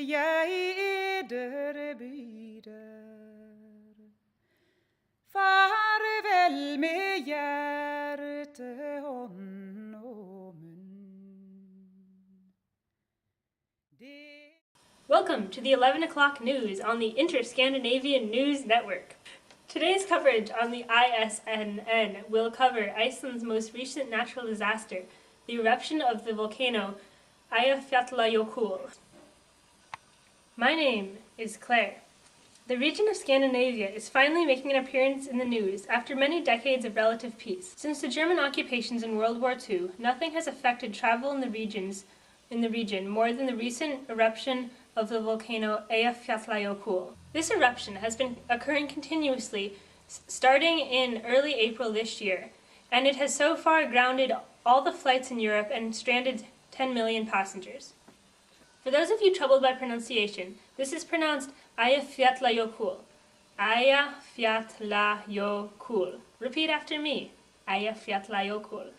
jag ederbyder. Farväl med hjärte honom. Welcome to the 11 o'clock news on the Inter-Scandinavian News Network. Today's coverage on the ISNN will cover Iceland's most recent natural disaster, the eruption of the volcano Eyjafjallajökull. My name is Clare. The region of Scandinavia is finally making an appearance in the news after many decades of relative peace. Since the German occupations in World War II, nothing has affected travel in the region more than the recent eruption of the volcano Eyjafjallajökull. This eruption has been occurring continuously starting in early April this year, and it has so far grounded all the flights in Europe and stranded 10 million passengers. For those of you troubled by pronunciation, this is pronounced Eyjafjallajökull. Eyjafjallajökull. Repeat after me. Eyjafjallajökull.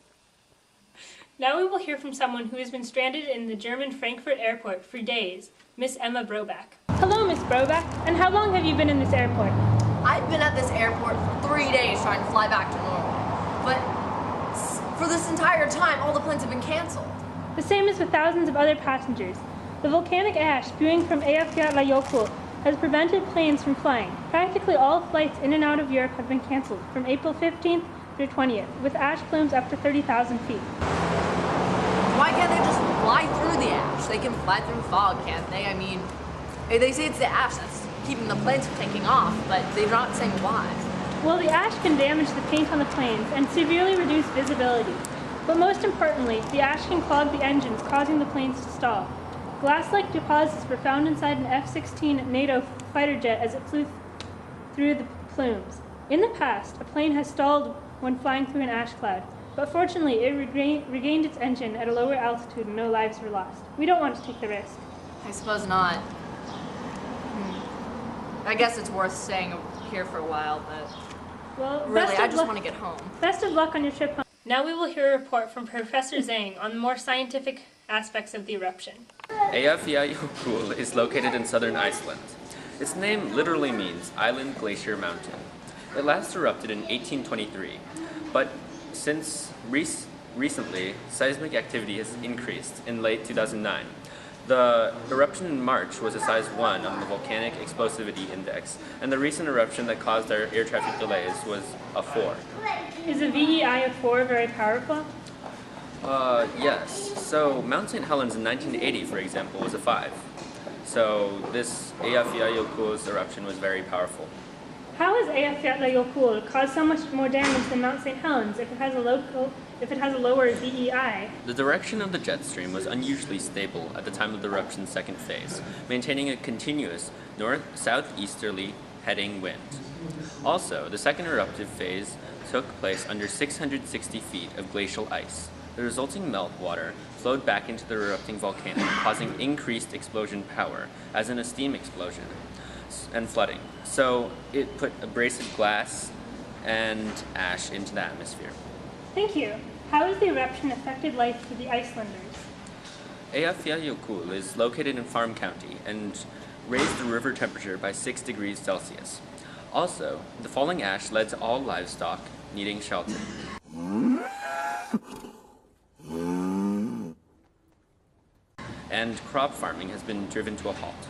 Now we will hear from someone who has been stranded in the German Frankfurt airport for days, Miss Emma Broback. Hello, Miss Broback. And how long have you been in this airport? I've been at this airport for 3 days trying to fly back to normal. But for this entire time, all the planes have been canceled. The same as with thousands of other passengers. The volcanic ash spewing from Eyjafjallajökull has prevented planes from flying. Practically all flights in and out of Europe have been canceled from April 15th through 20th, with ash plumes up to 30,000 feet. Why can't they just fly through the ash? They can fly through fog, can't they? I mean, they say it's the ash that's keeping the planes from taking off, but they're not saying why. Well, the ash can damage the paint on the planes and severely reduce visibility. But most importantly, the ash can clog the engines, causing the planes to stall. Glass-like deposits were found inside an F-16 NATO fighter jet as it flew through the plumes. In the past, a plane has stalled when flying through an ash cloud, but fortunately it regained its engine at a lower altitude and no lives were lost. We don't want to take the risk. I suppose not. I guess it's worth staying here for a while, but well, really, I just want to get home. Best of luck on your trip home. Now we will hear a report from Professor Zhang on the more scientific aspects of the eruption. Eyjafjallajökull is located in southern Iceland. Its name literally means Island Glacier Mountain. It last erupted in 1823, but since recently, seismic activity has increased in late 2009. The eruption in March was a size 1 on the Volcanic Explosivity Index, and the recent eruption that caused our air traffic delays was a 4. Is a VEI of 4 very powerful? Yes. So Mount St. Helens in 1980, for example, was a 5. So this Eyjafjallajökull's eruption was very powerful. How has Eyjafjallajökull caused so much more damage than Mount St. Helens if it has a lower VEI? The direction of the jet stream was unusually stable at the time of the eruption's second phase, maintaining a continuous north-southeasterly heading wind. Also, the second eruptive phase took place under 660 feet of glacial ice. The resulting meltwater flowed back into the erupting volcano, causing increased explosion power, as in a steam explosion, and flooding. So it put abrasive glass and ash into the atmosphere. Thank you. How has the eruption affected life for the Icelanders? Eyjafjallajökull is located in Farm County and raised the river temperature by 6 degrees Celsius. Also, the falling ash led to all livestock needing shelter. And crop farming has been driven to a halt.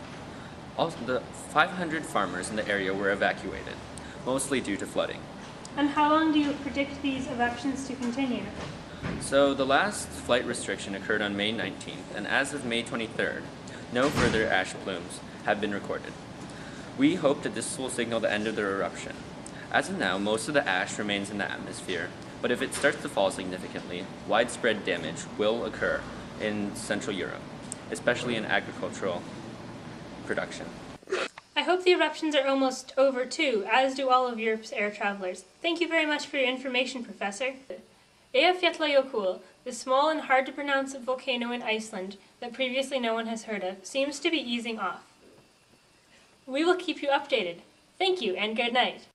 Also, the 500 farmers in the area were evacuated, mostly due to flooding. And how long do you predict these eruptions to continue? So the last flight restriction occurred on May 19th, and as of May 23rd, no further ash plumes have been recorded. We hope that this will signal the end of the eruption. As of now, most of the ash remains in the atmosphere, but if it starts to fall significantly, widespread damage will occur in Central Europe, especially in agricultural production. I hope the eruptions are almost over too, as do all of Europe's air travelers. Thank you very much for your information, Professor. Eyjafjallajökull, the small and hard to pronounce volcano in Iceland that previously no one has heard of, seems to be easing off. We will keep you updated. Thank you and good night.